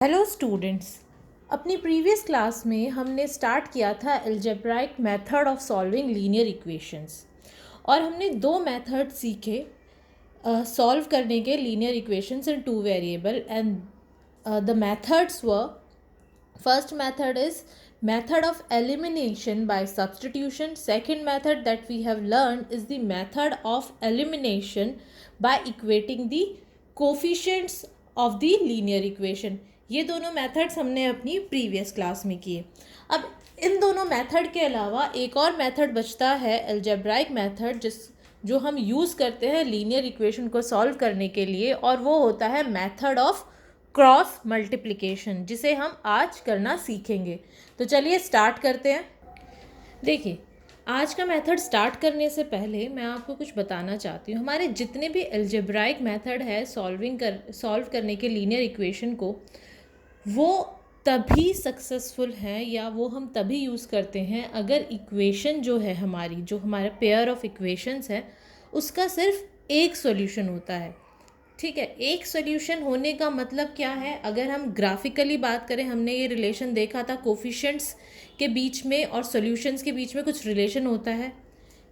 Hello students, अपनी previous class में हमने स्टार्ट किया था algebraic method of solving linear equations और हमने दो मेथड सीखे सॉल्व करने के linear equations in two variable and the methods were first method is method of elimination by substitution. Second method that we have learned is the method of elimination by equating the coefficients of the linear equation. ये दोनों methods हमने अपनी previous class में किए. अब इन दोनों method के अलावा एक और मेथड बचता है अलजेब्राइक मेथड जो हम यूज़ करते हैं लीनियर इक्वेशन को सॉल्व करने के लिए, और वो होता है मेथड ऑफ क्रॉस मल्टीप्लिकेशन, जिसे हम आज करना सीखेंगे. तो चलिए स्टार्ट करते हैं. देखिए, आज का मेथड स्टार्ट करने से पहले मैं आपको कुछ बताना चाहती हूँ. हमारे जितने भी अलजेब्राइक मेथड है सॉल्व करने के लीनियर इक्वेशन को, वो तभी सक्सेसफुल हैं या वो हम तभी यूज़ करते हैं अगर इक्वेशन जो है हमारी, जो हमारा पेयर ऑफ इक्वेशंस है, उसका सिर्फ एक सॉल्यूशन होता है. ठीक है, एक सॉल्यूशन होने का मतलब क्या है? अगर हम ग्राफिकली बात करें, हमने ये रिलेशन देखा था कोफिशिएंट्स के बीच में और सॉल्यूशंस के बीच में कुछ रिलेशन होता है.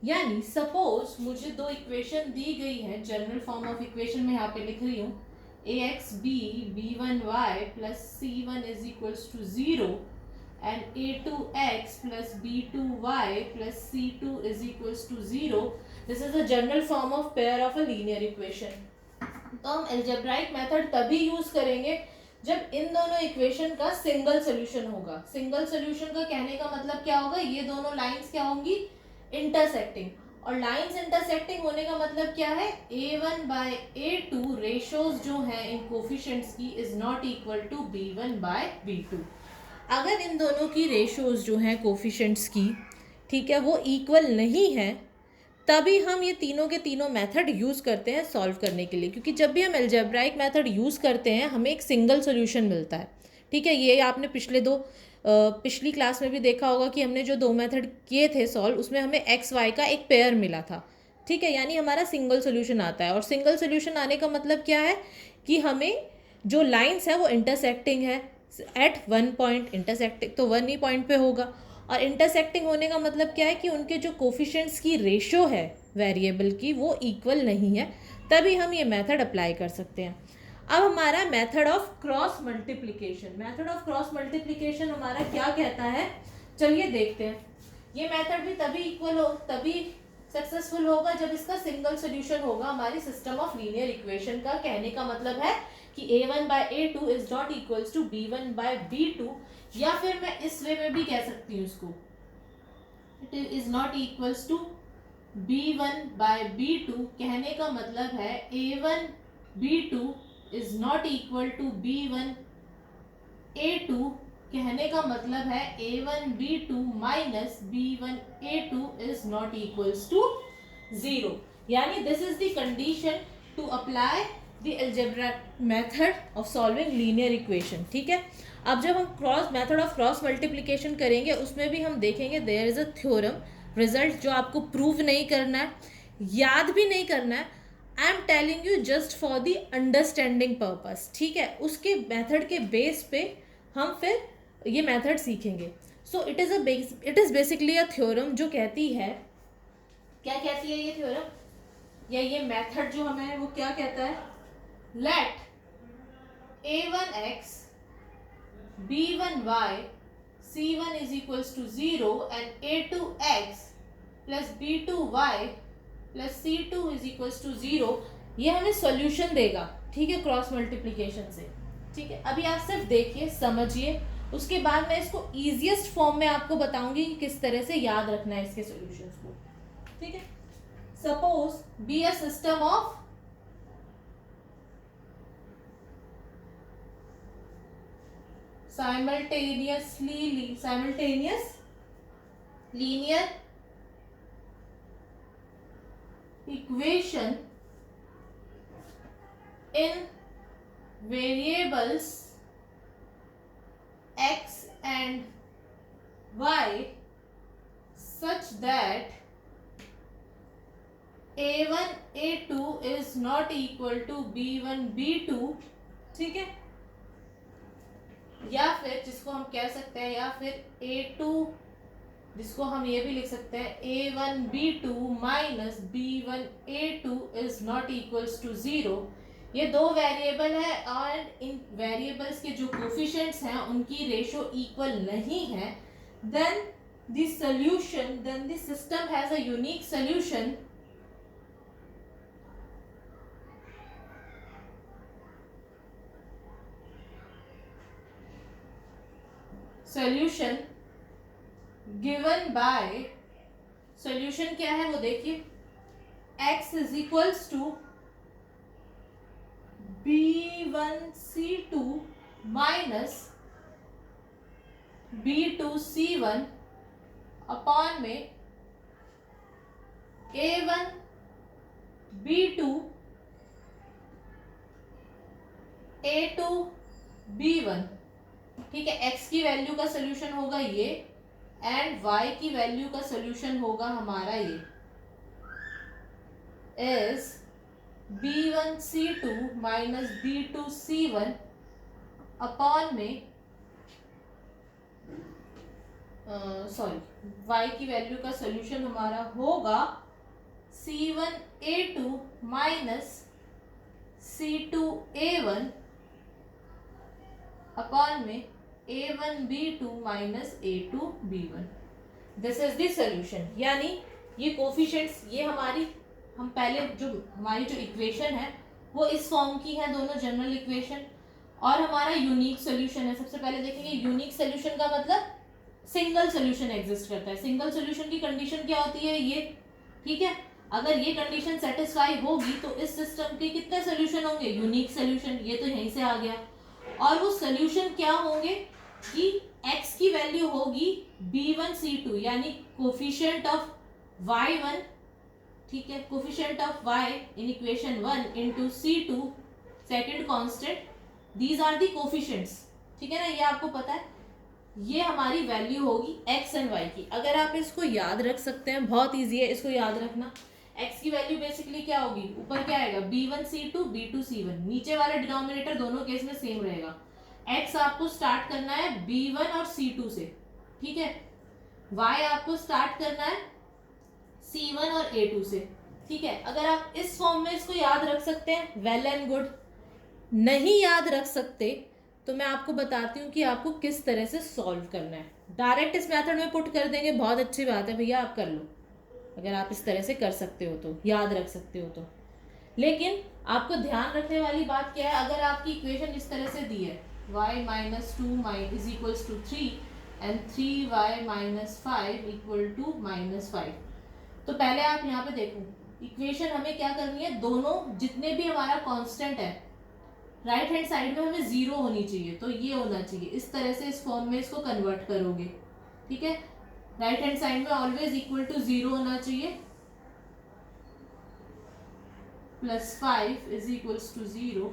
यानी सपोज मुझे दो इक्वेशन दी गई है, जनरल फॉर्म ऑफ इक्वेशन में यहाँ पे लिख रही हूँ, ax(b) b1y plus c1 is equals to 0 and a2x plus b2y plus c2 is equals to 0. This is a general form of pair of a linear equation. तो हम algebraic method तभी use करेंगे जब इन दोनों इक्वेशन का single solution होगा. Single solution का कहने का मतलब क्या होगा? ये दोनों लाइंस क्या होंगी? इंटरसेक्टिंग. और लाइंस इंटरसेक्टिंग होने का मतलब क्या है? a1 बाय a2 रेशोज जो हैं इन कोफिशिएंट्स की is not equal to b1 by b2. अगर इन दोनों की रेशोज जो हैं कोफिशिएंट्स की, ठीक है, वो इक्वल नहीं है, तभी हम ये तीनों के तीनों मेथड यूज़ करते हैं सॉल्व करने के लिए. क्योंकि जब भी हम अलजेब्राइक मेथड यूज़ करते हैं हमें एक सिंगल सॉल्यूशन मिलता है. ठीक है, ये आपने पिछली क्लास में भी देखा होगा कि हमने जो दो मेथड किए थे सॉल्व, उसमें हमें एक्स वाई का एक पेयर मिला था. ठीक है, यानी हमारा सिंगल सोल्यूशन आता है. और सिंगल सोल्यूशन आने का मतलब क्या है? कि हमें जो लाइन्स है वो इंटरसेक्टिंग है एट वन पॉइंट. इंटरसेक्टिंग तो वन ही पॉइंट पे होगा. और इंटरसेक्टिंग होने का मतलब क्या है? कि उनके जो कोफिशिएंट्स की रेशो है वेरिएबल की, वो इक्वल नहीं है, तभी हम ये मेथड अप्लाई कर सकते हैं. अब हमारा method of cross multiplication. Method of cross multiplication हमारा क्या कहता है? चलिए देखते हैं. ये मेथड भी तभी सक्सेसफुल होगा जब इसका सिंगल सोल्यूशन होगा हमारी सिस्टम ऑफ लीनियर इक्वेशन का. कहने का मतलब है कि a1 by a2 is not equals to b1 by b2, या फिर मैं इस वे में भी कह सकती हूँ इसको, it is not equals to b1 by b2. कहने का मतलब है a1 b2 is not equal to b1 a2. कहने का मतलब है a1 b2 minus b1 a2 is not equals to 0. यानी this is the condition to apply the algebraic method of solving linear equation. ठीक है, अब जब हम मेथड ऑफ क्रॉस मल्टीप्लिकेशन करेंगे, उसमें भी हम देखेंगे there is a theorem result जो आपको प्रूव नहीं करना है, याद भी नहीं करना है. I am telling you just for the understanding purpose. ठीक है, उसके मेथड के बेस पे हम फिर ये मेथड सीखेंगे. So it is basically a theorem जो कहती है, क्या कहती है ये थ्योरम या ये मेथड जो हमें, वो क्या कहता है? Let a1x b1y c1 is equals to 0 and a2x plus b2y plus c2 is equals to 0. ये हमें सॉल्यूशन देगा. ठीक है, क्रॉस मल्टीप्लिकेशन से. ठीक है, अभी आप सिर्फ देखिए, समझिए, उसके बाद मैं इसको इजीएस्ट फॉर्म में आपको बताऊंगी कि किस तरह से याद रखना है इसके सॉल्यूशंस को. ठीक है, suppose be a system of simultaneous linear equation in variables x and y such that a1 a2 is not equal to b1 b2. ठीक है, या फिर जिसको हम कह सकते हैं, या फिर A2, जिसको हम ये भी लिख सकते हैं A1B2 minus B1A2 is not equals to 0। ये दो वेरिएबल है और इन वेरिएबल्स के जो कोफिशिएंट्स हैं उनकी रेशो इक्वल नहीं है, then the solution, then the system has a unique solution solution given by, solution क्या है वो देखिए, x is equals to B1C2 minus B2C1 upon में A1B2 A2B1। ठीक है, x की वैल्यू का सोल्यूशन होगा ये एंड y की वैल्यू का सोल्यूशन होगा हमारा ये is B1C2 minus B2C1 upon में सॉरी y की वैल्यू का सोल्यूशन हमारा होगा C1A2 माइनस C2A1 अपॉन में A1B2 minus A2B1। This is the solution. यानी ये कोफिशिएंट्स, ये हमारी, हम पहले जो हमारी जो इक्वेशन है वो इस फॉर्म की है, दोनों जनरल इक्वेशन, और हमारा यूनिक सोल्यूशन है। सबसे पहले देखेंगे यूनिक सोल्यूशन का मतलब सिंगल सोल्यूशन एग्जिस्ट करता है। सिंगल सोल्यूशन की कंडीशन क्या होती है ये, ठीक है, अगर ये कंडीशन सेटिस्फाई होगी तो इस सिस्टम के कितने सोल्यूशन होंगे, यूनिक सोल्यूशन। ये तो यहीं से आ गया। और वो सोल्यूशन क्या होंगे कि x की वैल्यू होगी B1C2 यानी कोफिशिएंट ऑफ y1, ठीक है, coefficient of y in equation 1 into C2 second constant, these are the coefficients. ठीक है ना, ये आपको पता है। ये हमारी वैल्यू होगी x एंड y की। अगर आप इसको याद रख सकते हैं, बहुत ईजी है इसको याद रखना। x की वैल्यू बेसिकली क्या होगी, ऊपर क्या आएगा B1C2 B2C1, नीचे वाला डिनोमिनेटर दोनों केस में सेम रहेगा। x आपको स्टार्ट करना है B1 और C2 से, ठीक है, y आपको स्टार्ट करना है C1 और A2 से, ठीक है। अगर आप इस फॉर्म में इसको याद रख सकते हैं वेल एंड गुड, नहीं याद रख सकते तो मैं आपको बताती हूँ कि आपको किस तरह से सॉल्व करना है। डायरेक्ट इस मेथड में पुट कर देंगे, बहुत अच्छी बात है भैया, आप कर लो, अगर आप इस तरह से कर सकते हो तो, याद रख सकते हो तो। लेकिन आपको ध्यान रखने वाली बात क्या है, अगर आपकी इक्वेशन इस तरह से दी है y minus 2 is equals to 3 and 3y minus 5 equal to minus 5, तो पहले आप यहाँ पे देखो इक्वेशन हमें क्या करनी है, दोनों जितने भी हमारा कांस्टेंट है राइट हैंड साइड में हमें 0 होनी चाहिए, तो ये होना चाहिए। इस तरह से इस फॉर्म में इसको कन्वर्ट करोगे, ठीक है। राइट हैंड साइड में ऑलवेज इक्वल टू 0 होना चाहिए, plus 5 is equals to 0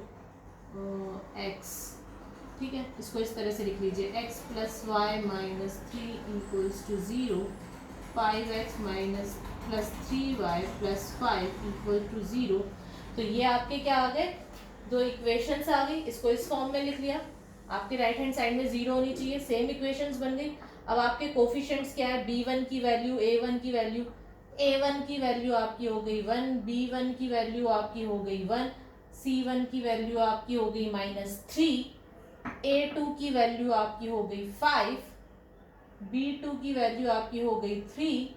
x, ठीक है। इसको इस तरह से लिख लीजिए, x plus Y minus 3 equals to 0, 5x minus plus 3y plus 5 equal to 0। तो ये आपके क्या आ गए, दो इक्वेशंस आ गई। इसको इस फॉर्म में लिख लिया, आपके राइट हैंड साइड में 0 होनी चाहिए, सेम इक्वेशंस बन गई। अब आपके कोफिशिएंट्स क्या है, B1 की वैल्यू, A1 की वैल्यू, A1 की वैल्यू आपकी हो गई 1, B1 की वैल्यू आपकी हो गई 1, C1 की वैल्यू आपकी हो गई -3, A2 की वैल्यू आपकी हो गई 5, B2 की वैल्यू आपकी हो गई 3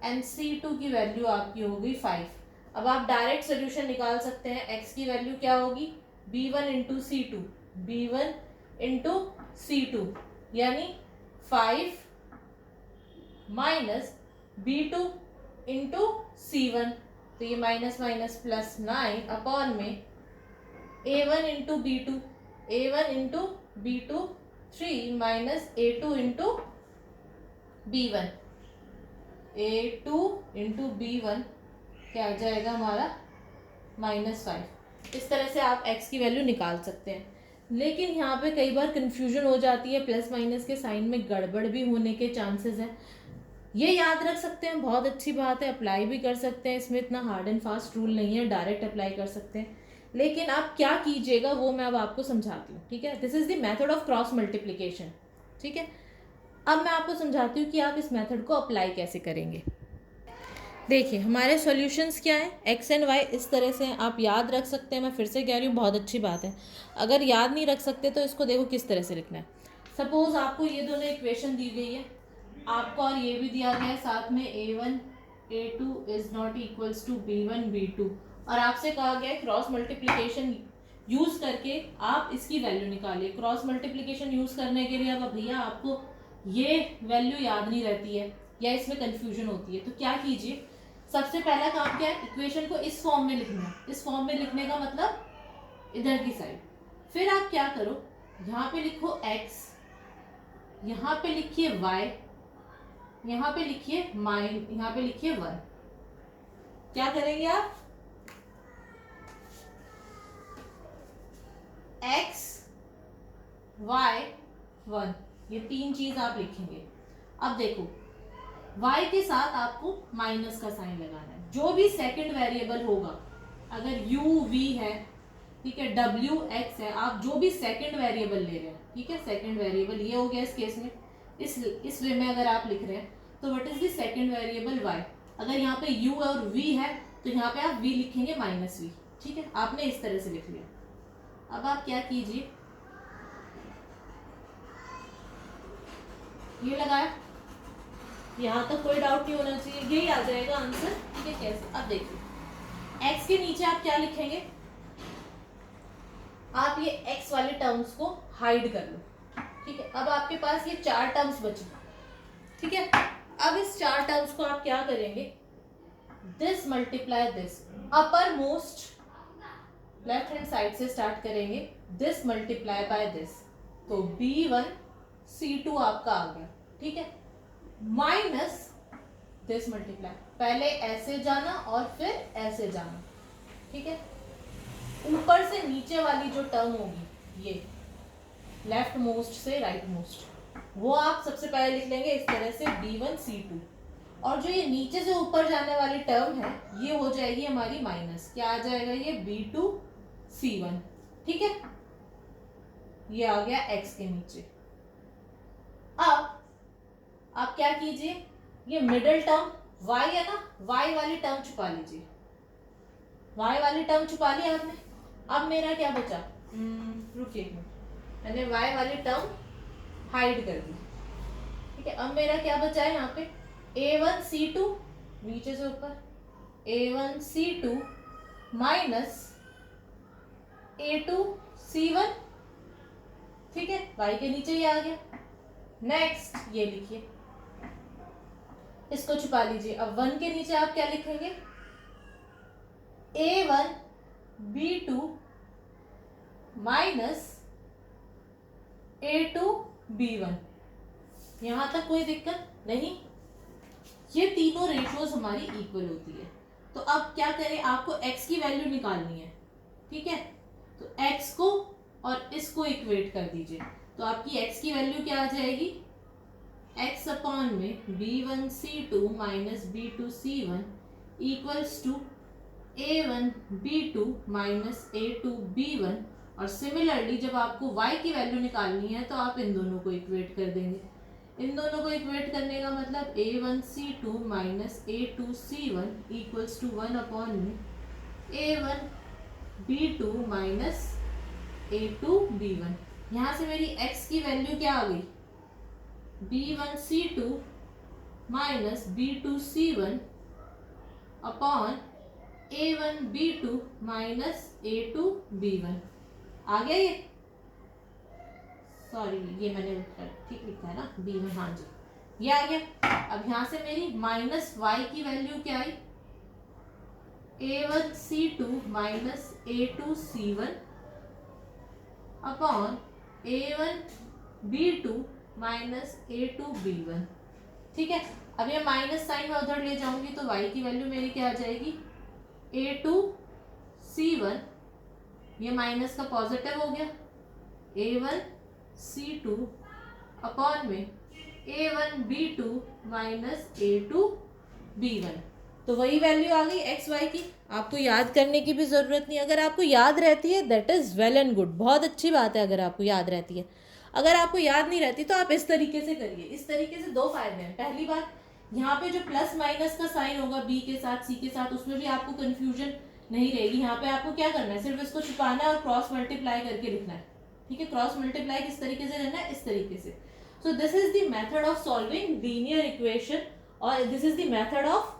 एंड C2 की वैल्यू आपकी हो गई 5। अब आप डायरेक्ट सोल्यूशन निकाल सकते हैं। x की वैल्यू क्या होगी, B1 into C2, B1 into C2 यानी 5 माइनस B2 इंटू C1, तो ये माइनस माइनस प्लस 9 अपॉन में A1 into B2, A1 into B2 3 minus A2 into B1, A2 into B1 क्या आ जाएगा हमारा -5। इस तरह से आप x की वैल्यू निकाल सकते हैं। लेकिन यहाँ पे कई बार कंफ्यूजन हो जाती है, प्लस माइनस के साइन में गड़बड़ भी होने के चांसेस हैं। ये याद रख सकते हैं, बहुत अच्छी बात है, अप्लाई भी कर सकते हैं, इसमें इतना हार्ड एंड फास्ट रूल नहीं है, डायरेक्ट अप्लाई कर सकते हैं। लेकिन आप क्या कीजिएगा वो मैं अब आपको समझाती हूँ, ठीक है। This is the method of cross multiplication, ठीक है। अब मैं आपको समझाती हूँ कि आप इस मेथड को अप्लाई कैसे करेंगे। देखिए हमारे सॉल्यूशंस क्या हैं, एक्स एंड वाई इस तरह से आप याद रख सकते हैं। मैं फिर से कह रही हूँ, बहुत अच्छी बात है। अगर याद नहीं रख सकते तो इसको देखो किस तरह से लिखना है। सपोज आपको ये दोनों इक्वेशन दी गई है आपको, और ये भी दिया गया है साथ में a1 a2 is not equals to b1 b2, और आपसे कहा गया है क्रॉस मल्टीप्लिकेशन यूज करके आप इसकी वैल्यू निकालिए। क्रॉस मल्टीप्लिकेशन यूज करने के लिए अब भैया आपको ये वैल्यू याद नहीं रहती है या इसमें कंफ्यूजन होती है, तो क्या कीजिए, सबसे पहला काम क्या है, इक्वेशन को इस फॉर्म में लिखना है। इस फॉर्म में लिखने का मतलब इधर की साइड। फिर आप क्या करो, यहाँ पे लिखो x, यहाँ पे लिखिए y, यहाँ पे लिखिए माइन, यहाँ पे लिखिए 1। क्या करेंगे आप, x y 1, ये तीन चीज आप लिखेंगे। अब देखो y के साथ आपको माइनस का साइन लगाना है। जो भी सेकंड वेरिएबल होगा, अगर u v है, ठीक है, w x है, आप जो भी सेकंड वेरिएबल ले रहे हैं, ठीक है, सेकंड वेरिएबल ये हो गया इस केस में। इस वे में अगर आप लिख रहे हैं तो what is the second variable y। अगर यहाँ पे u और v है तो यहाँ पे आप v लिखेंगे माइनस v, ठीक है। आपने इस तरह से लिख लिया। अब आप क्या कीजिए, ये लगाया, यहाँ तक कोई डाउट नहीं होना चाहिए, यही आ जाएगा आंसर, ठीक है। कैसे, अब देखिए x के नीचे आप क्या लिखेंगे, आप ये x वाले टर्म्स को हाइड कर लो, ठीक है। अब आपके पास ये चार टर्म्स बचे, ठीक है। अब इस चार टर्म्स को आप क्या करेंगे, this multiply this, upper most left hand side से स्टार्ट करेंगे, दिस मल्टीप्लाई बाय दिस, तो b1 c2 आपका आ गया, ठीक है, माइनस दिस मल्टीप्लाई, पहले ऐसे जाना और फिर ऐसे जाना, ठीक है। ऊपर से नीचे वाली जो टर्म होगी, ये लेफ्ट मोस्ट से राइट मोस्ट, वो आप सबसे पहले लिख लेंगे इस तरह से b1 c2, और जो ये नीचे से ऊपर जाने वाली टर्म है ये हो जाएगी हमारी माइनस, क्या आ जाएगा, ये b2 c1, ठीक है। ये आ गया x के नीचे। अब आप क्या कीजिए, ये मिडिल टर्म y है ना, y वाली टर्म छुपा लीजिए, y वाली टर्म छुपा ली आपने। अब मेरा क्या बचा, रुकिए एक मिनट, मैंने y वाली टर्म हाइड कर दी, ठीक है। अब मेरा क्या बचा है यहाँ पे, a1 c2, नीचे से ऊपर a1 c2 minus a2 c1, ठीक है, y के नीचे ही आ गया। नेक्स्ट ये लिखिए, इसको छुपा लीजिए। अब 1 के नीचे आप क्या लिखेंगे, a1 b2 minus a2 b1। यहां तक कोई दिक्कत नहीं, ये तीनों रेशियोज हमारी इक्वल होती है। तो अब क्या करें, आपको x की वैल्यू निकालनी है, ठीक है। तो x को और इसको इक्वेट कर दीजिए, तो आपकी x की वैल्यू क्या आ जाएगी, x अपॉन में b1 c2 minus b2 c1 equals to a1 b2 minus a2 b1। और सिमिलरली जब आपको y की वैल्यू निकालनी है तो आप इन दोनों को इक्वेट कर देंगे। इन दोनों को इक्वेट करने का मतलब a1 c2 minus a2 c1 equals to 1 upon में a1 b2 minus a2 b1। यहाँ से मेरी x की वैल्यू क्या आ गई, b1 c2 minus b2 c1 upon a1 b2 minus a2 b1। आ गया ये, सॉरी ये मैंने ठीक लिखा है ना b1, हाँ जी ये आ गया। अब यहाँ से मेरी माइनस y की वैल्यू क्या आई, a1 c2 minus a2 c1 upon a1 b2 minus a2 b1, ठीक है। अब ये माइनस साइन में उधर ले जाऊंगी तो y की वैल्यू मेरी क्या आ जाएगी, a2 c1, ये माइनस का पॉजिटिव हो गया, a1 c2 अपॉन में a1 b2 minus a2 b1। तो वही वैल्यू आ गई एक्स वाई की, आपको याद करने की भी ज़रूरत नहीं। अगर आपको याद रहती है that is well and good, बहुत अच्छी बात है अगर आपको याद रहती है। अगर आपको याद नहीं रहती तो आप इस तरीके से करिए। इस तरीके से दो फायदे हैं। पहली बात, यहाँ पे जो प्लस माइनस का साइन होगा बी के साथ सी के साथ, उसमें भी आपको कन्फ्यूजन नहीं रहेगी। यहाँ पे आपको क्या करना है, सिर्फ इसको छुपाना है और क्रॉस मल्टीप्लाई करके लिखना है। ठीक है, क्रॉस मल्टीप्लाई किस तरीके से करना है, इस तरीके से। So this is the method of solving linear equation, और this is the method of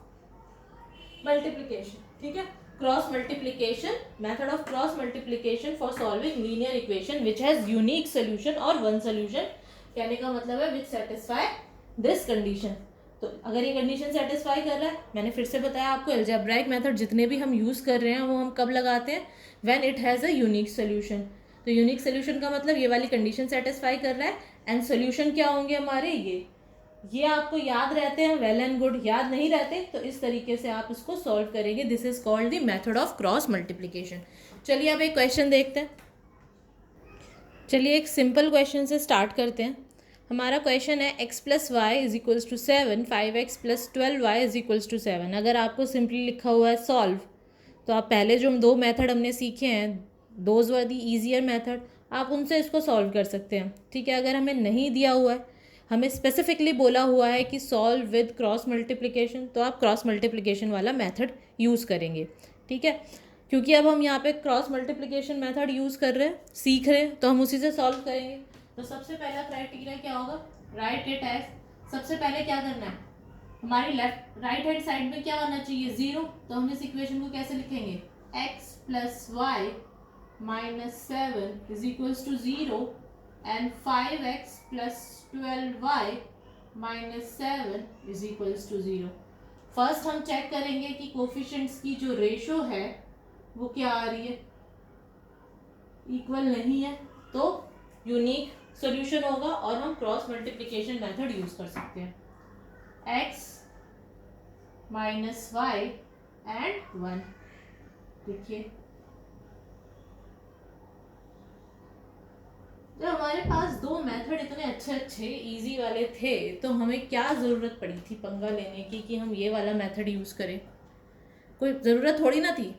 multiplication. ठीक है, cross multiplication, method of cross multiplication for solving linear equation which has unique solution और वन सोल्यूशन। कहने का मतलब है विच satisfy this condition. तो अगर ये कंडीशन सेटिस्फाई कर रहा है, मैंने फिर से बताया आपको, अलजेब्राइक मेथड जितने भी हम यूज कर रहे हैं वो हम कब लगाते हैं, when it has a unique solution. तो यूनिक सोल्यूशन का मतलब ये वाली कंडीशन सेटिस्फाई कर रहा है, एंड सोल्यूशन क्या होंगे हमारे, ये आपको याद रहते हैं, वेल एंड गुड। याद नहीं रहते तो इस तरीके से आप इसको सॉल्व करेंगे। This is called the method of cross multiplication. चलिए अब एक क्वेश्चन देखते हैं। चलिए एक सिंपल क्वेश्चन से स्टार्ट करते हैं। हमारा क्वेश्चन है x plus Y is equals to 7, 5x plus 12y is equals to 7। अगर आपको सिंपली लिखा हुआ है सॉल्व, तो आप पहले जो हम दो मेथड हमने सीखे हैं, those were the easier method, आप उनसे इसको सॉल्व कर सकते हैं। ठीक है, अगर हमें नहीं दिया हुआ है, हमें स्पेसिफिकली बोला हुआ है कि सॉल्व विद क्रॉस मल्टीप्लिकेशन, तो आप क्रॉस मल्टीप्लिकेशन वाला मेथड यूज़ करेंगे। ठीक है, क्योंकि अब हम यहाँ पे क्रॉस मल्टीप्लिकेशन मेथड यूज़ कर रहे हैं, सीख रहे हैं, तो हम उसी से सॉल्व करेंगे। तो सबसे पहला क्राइटेरिया क्या होगा, राइट इट एज। सबसे पहले क्या करना है, हमारी लेफ्ट राइट हैंड साइड में क्या होना चाहिए, 0। तो हम इस इक्वेशन को कैसे लिखेंगे, x plus Y minus 7 is equals to 0 and 5x plus 12y minus 7 is equals to 0। First हम चेक करेंगे कि कोफिशिएंट्स की जो रेशो है वो क्या आ रही है, इक्वल नहीं है, तो यूनिक सॉल्यूशन होगा और हम क्रॉस मल्टीप्लिकेशन मेथड यूज कर सकते हैं। x minus y and 1। देखिए जब हमारे पास दो मेथड इतने अच्छे अच्छे इजी वाले थे, तो हमें क्या ज़रूरत पड़ी थी पंगा लेने की कि हम ये वाला मेथड यूज़ करें, कोई ज़रूरत थोड़ी ना थी।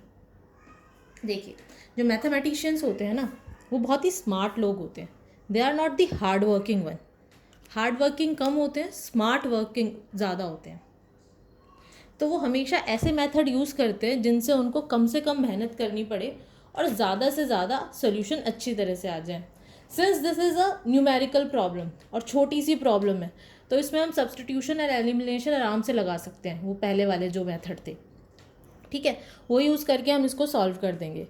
देखिए जो मैथमेटिशियंस होते हैं ना, वो बहुत ही स्मार्ट लोग होते हैं। They are not the hard working one. Hard working कम होते हैं, स्मार्ट वर्किंग ज़्यादा होते हैं। तो वो हमेशा ऐसे मेथड यूज़ करते हैं जिनसे उनको कम से कम मेहनत करनी पड़े और ज़्यादा से ज़्यादा सोल्यूशन अच्छी तरह से आ जाए। Since this is a numerical problem और छोटी सी प्रॉब्लम है, तो इसमें हम सब्सटीट्यूशन और एलिमिनेशन आराम से लगा सकते हैं, वो पहले वाले जो मेथड थे। ठीक है, वो यूज़ करके हम इसको सॉल्व कर देंगे।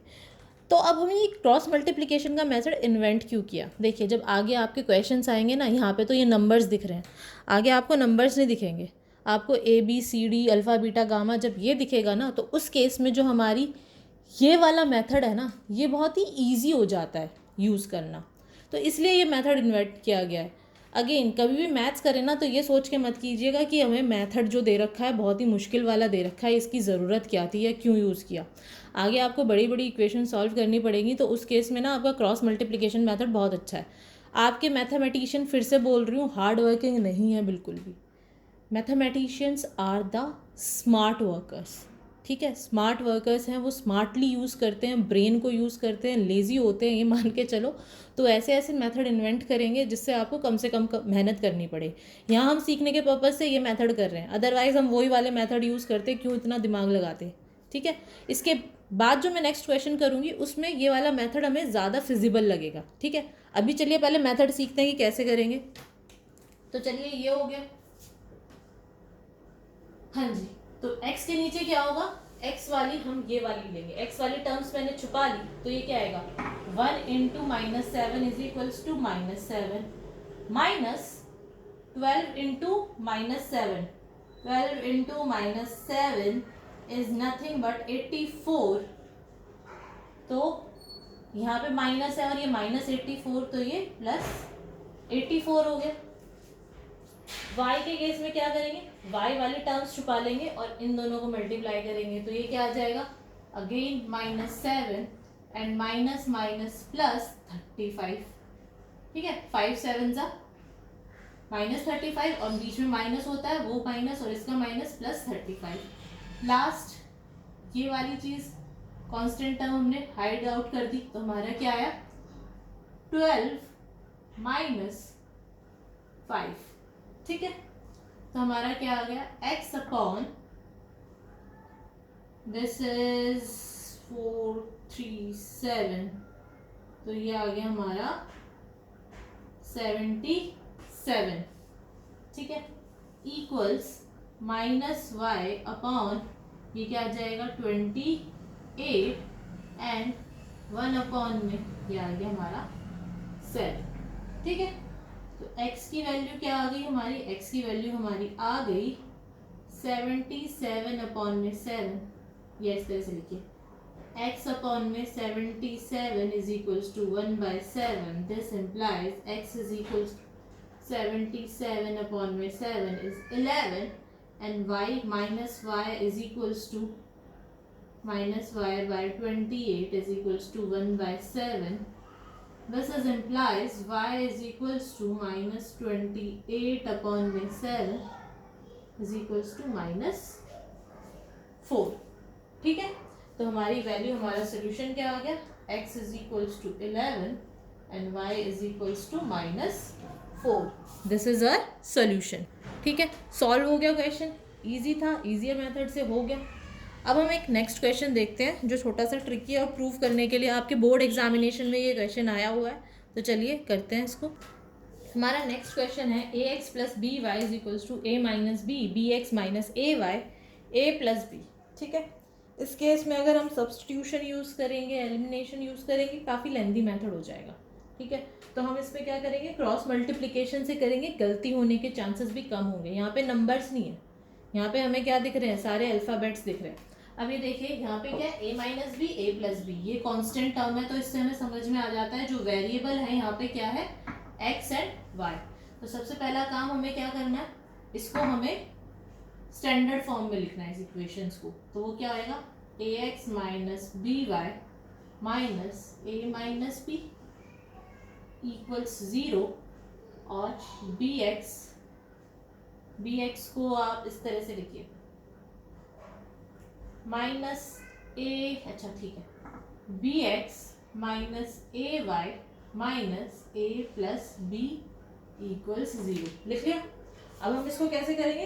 तो अब हमने ये क्रॉस मल्टीप्लिकेशन का मेथड इन्वेंट क्यों किया, देखिए जब आगे आपके क्वेश्चंस आएंगे ना, यहाँ पे तो ये नंबर्स दिख रहे हैं, आगे आपको नंबर्स नहीं दिखेंगे, आपको A B C D alpha beta gamma जब ये दिखेगा ना, तो उस केस में जो हमारी ये वाला मेथड है ना, ये बहुत ही ईजी हो जाता है यूज़ करना। तो इसलिए ये मेथड इन्वेंट किया गया है। अगेन कभी भी मैथ्स करें ना, तो ये सोच के मत कीजिएगा कि हमें मेथड जो दे रखा है बहुत ही मुश्किल वाला दे रखा है, इसकी ज़रूरत क्या थी या क्यों यूज़ किया। आगे आपको बड़ी बड़ी इक्वेशन सॉल्व करनी पड़ेगी, तो उस केस में ना आपका क्रॉस मल्टीप्लिकेशन मेथड बहुत अच्छा है। आपके मैथमेटिशियन, फिर से बोल रही हूँ, हार्ड वर्किंग नहीं है बिल्कुल भी। Mathematicians are the smart workers. ठीक है, स्मार्ट वर्कर्स हैं, वो स्मार्टली यूज़ करते हैं, ब्रेन को यूज़ करते हैं, लेज़ी होते हैं ये मान के चलो। तो ऐसे ऐसे मेथड इन्वेंट करेंगे जिससे आपको कम से कम मेहनत करनी पड़े। यहाँ हम सीखने के पर्पज़ से ये मेथड कर रहे हैं, अदरवाइज़ हम वही वाले मेथड यूज़ करते, क्यों इतना दिमाग लगाते। ठीक है, इसके बाद जो मैं नेक्स्ट क्वेश्चन करूँगी उसमें ये वाला मेथड हमें ज़्यादा फिजिबल लगेगा। ठीक है, अभी चलिए पहले मेथड सीखते हैं कि कैसे करेंगे। तो चलिए ये हो गया, हाँ जी। तो x के नीचे क्या होगा, x वाली हम ये वाली लेंगे, x वाली टर्म्स मैंने छुपा ली, तो ये क्या आएगा, 1 into minus 7 is equals to minus 7 minus 12 into minus 7, 12 into minus 7 is nothing but 84। तो यहाँ पे माइनस है और ये माइनस 84, तो ये प्लस 84 हो गया। y के केस में क्या करेंगे, y वाले टर्म्स छुपा लेंगे और इन दोनों को मल्टीप्लाई करेंगे, तो ये क्या आ जाएगा, again minus 7 and minus minus plus 35। ठीक है, 5 7 जा माइनस 35 और बीच में माइनस होता है, वो माइनस और इसका माइनस प्लस 35। लास्ट ये वाली चीज कांस्टेंट टर्म हमने हाइड आउट कर दी, तो हमारा क्या आया 12 माइनस 5। ठीक है, तो हमारा क्या आ गया x अपॉन दिस इज 4 3 7, तो ये आ गया हमारा 77। ठीक है, इक्वल्स माइनस वाई अपॉन ये क्या आ जाएगा 28 एंड 1 अपॉन में ये आ गया हमारा 7। ठीक है, तो x की वैल्यू क्या आ गई हमारी, x की वैल्यू हमारी आ गई 77 अपॉन में 7। ये इस तरह से लिखिए x अपॉन में 77 is equals to 1/7। This implies x is equals 77 upon में 7 is 11 and y minus y is equals to minus y by 28 is equals to 1/7. This is implies y is equals to minus 28 upon में 7 is equals to minus 4। ठीक है, तो हमारी value हमारा solution क्या आ गया x is equals to 11 and y is equals to minus 4। This is a solution. ठीक है, सॉल्व हो गया क्वेश्चन, इजी था, इजियर मेथड से हो गया। अब हम एक नेक्स्ट क्वेश्चन देखते हैं जो छोटा सा ट्रिकी है और प्रूव करने के लिए आपके बोर्ड एग्जामिनेशन में ये क्वेश्चन आया हुआ है, तो चलिए करते हैं इसको। हमारा नेक्स्ट क्वेश्चन है a x plus b y is equals to a minus b x minus a y a plus b. ठीक है, इस केस में अगर हम सब्सटीट्यूशन यूज़ करेंगे, एलिमिनेशन यूज़ करेंगे, काफ़ी लेंदी मेथड हो जाएगा। ठीक है, तो हम इसमें क्या करेंगे, क्रॉस मल्टीप्लिकेशन से करेंगे, गलती होने के चांसेस भी कम होंगे। यहाँ पे नंबर्स नहीं है, यहाँ पे हमें क्या दिख रहे हैं, सारे अल्फ़ाबेट्स दिख रहे हैं। अब ये देखिए यहाँ पे क्या है, a minus B A plus B, ये कांस्टेंट टर्म है, तो इससे हमें समझ में आ जाता है जो वेरिएबल है यहाँ पे क्या है x एंड y। तो सबसे पहला काम हमें क्या करना है, इसको हमें स्टैंडर्ड फॉर्म में लिखना है इस इक्वेशंस को। तो वो क्या आएगा a x minus b y minus a minus b equals 0 और बी एक्स को आप इस तरह से लिखिए माइनस ए, अच्छा ठीक है, B x minus a Y minus A plus B equals 0 लिख लिया। अब हम इसको कैसे करेंगे,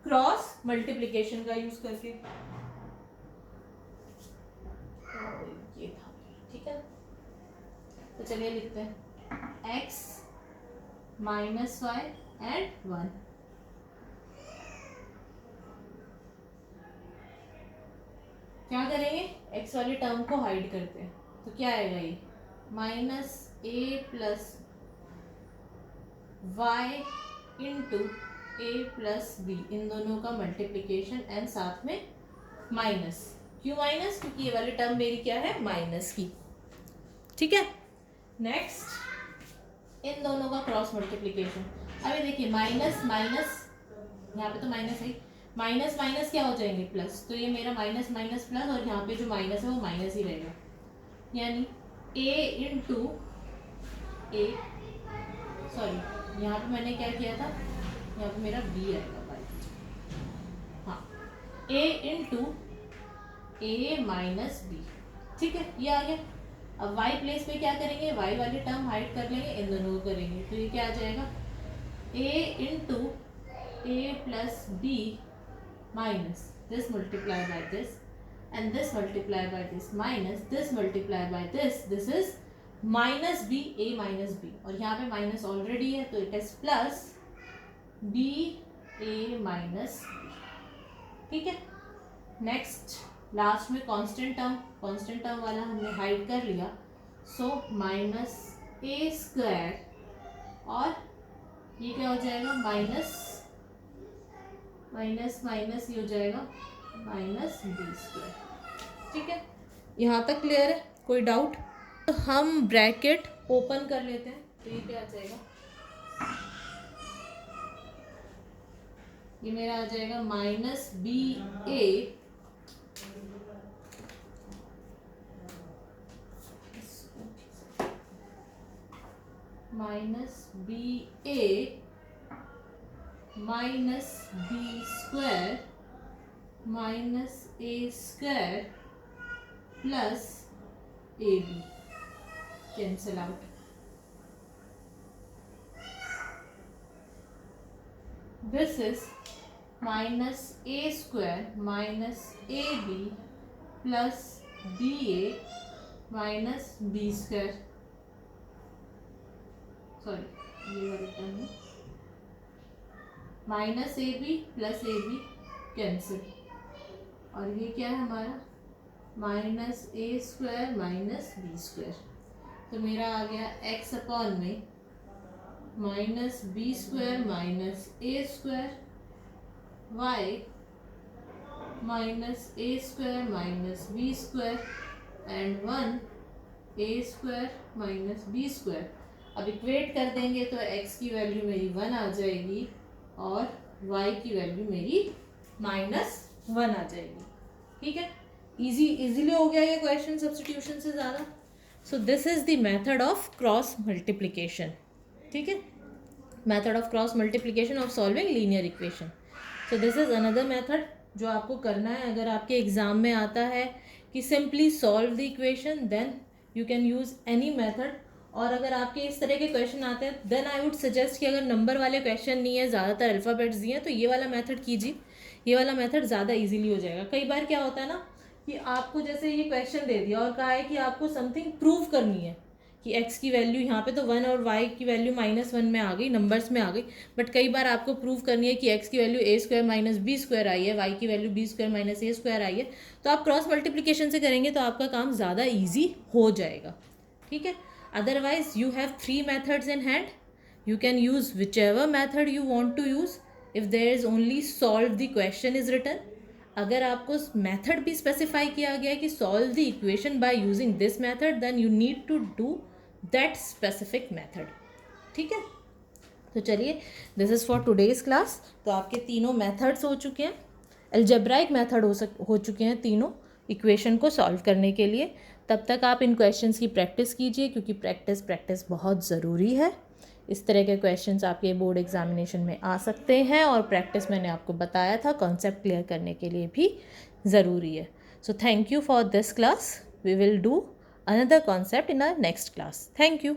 क्रॉस मल्टीप्लिकेशन का यूज करके। ये था, ठीक है, तो चलिए लिखते हैं x माइनस वाई एंड 1। क्या करेंगे, x वाले टर्म को हाइड करते हैं, तो क्या आएगा ये minus A plus Y into A plus B, इन दोनों का मल्टीप्लिकेशन एंड साथ में माइनस। क्यों माइनस, क्योंकि ये वाली टर्म मेरी क्या है माइनस की। ठीक है, नेक्स्ट इन दोनों का क्रॉस मल्टीप्लिकेशन। अभी देखिए माइनस माइनस, यहाँ पे तो माइनस है, माइनस माइनस क्या हो जाएंगे प्लस, तो ये मेरा माइनस माइनस प्लस, और यहाँ पे जो माइनस है वो माइनस ही रहेगा, यानी a इंटू ए, सॉरी यहाँ पे मैंने क्या किया था, यहाँ पे मेरा b आएगा भाई, हाँ a into A minus B. ठीक है, ये आ गया। अब y प्लेस पे क्या करेंगे, y वाली टर्म हाइड कर लेंगे, इन दोनों को करेंगे, तो ये क्या आ जाएगा a into A plus B minus this multiply by this and this multiply by this minus this multiply by this, this is minus b a minus b, और यहाँ पे माइनस ऑलरेडी है, तो it is plus b a minus b। ठीक है, next last में constant term वाला हमने हाइड कर लिया, सो माइनस ए स्क्वायर, और ये क्या हो जाएगा माइनस माइनस ये हो जाएगा माइनस बी स्क्वायर। ठीक है, यहाँ तक क्लियर है, कोई डाउट? तो हम ब्रैकेट ओपन कर लेते हैं, तो ये क्या आ जाएगा, ये मेरा आ जाएगा minus B A minus B square minus A square plus A B, cancel out. This is minus A square minus A B plus B A minus B square. Sorry, ये रिटर्न है. Minus A B plus A B cancel, और ये क्या है हमारा minus A square minus B square. तो मेरा आ गया एक्स अपॉन में minus B square minus A square Y minus A square minus B square and 1 A square minus B square. अब इक्वेट कर देंगे तो x की वैल्यू मेरी 1 आ जाएगी और y की वैल्यू मेरी -1 आ जाएगी. ठीक है, इजीली हो गया ये क्वेश्चन सब्स्टिट्यूशन से ज़्यादा. सो this is the method of cross multiplication. ठीक है, method of cross multiplication of solving linear equation. So this is another method जो आपको करना है अगर आपके एग्जाम में आता है कि simply solve the equation, then you can use any method. और अगर आपके इस तरह के क्वेश्चन आते हैं देन आई वुड सजेस्ट कि अगर नंबर वाले क्वेश्चन नहीं है, ज़्यादातर अल्फ़ाबेट्स दिए हैं, तो ये वाला मेथड कीजिए. ये वाला मेथड ज़्यादा इजीली हो जाएगा. कई बार क्या होता है ना कि आपको जैसे ये क्वेश्चन दे दिया और कहा है कि आपको समथिंग प्रूव करनी है कि x की वैल्यू यहाँ पे तो 1 और y की वैल्यू -1 में आ गई, नंबर्स में आ गई. बट कई बार आपको प्रूव करनी है कि x की value a square minus B square आई है, y की value b square minus a square आई है. तो आप क्रॉस मल्टीप्लिकेशन से करेंगे तो आपका काम ज़्यादा ईजी हो जाएगा. ठीक है, otherwise you have 3 methods in hand. You can use whichever method you want to use. If there is only solve the question is written, अगर आपको मेथड भी स्पेसिफाई किया गया है कि solve the equation by using this method, then you need to do that specific method. ठीक है, तो चलिए, this is for today's class. तो आपके तीनों मेथड्स हो चुके हैं. एल्जेब्राइक मेथड हो चुके हैं तीनों इक्वेशन को सॉल्व करने के लिए. तब तक आप इन क्वेश्चंस की प्रैक्टिस कीजिए क्योंकि प्रैक्टिस बहुत ज़रूरी है. इस तरह के क्वेश्चंस आपके बोर्ड एग्जामिनेशन में आ सकते हैं और प्रैक्टिस मैंने आपको बताया था कॉन्सेप्ट क्लियर करने के लिए भी ज़रूरी है. So thank you for this class. We will do another concept in our next class. Thank you.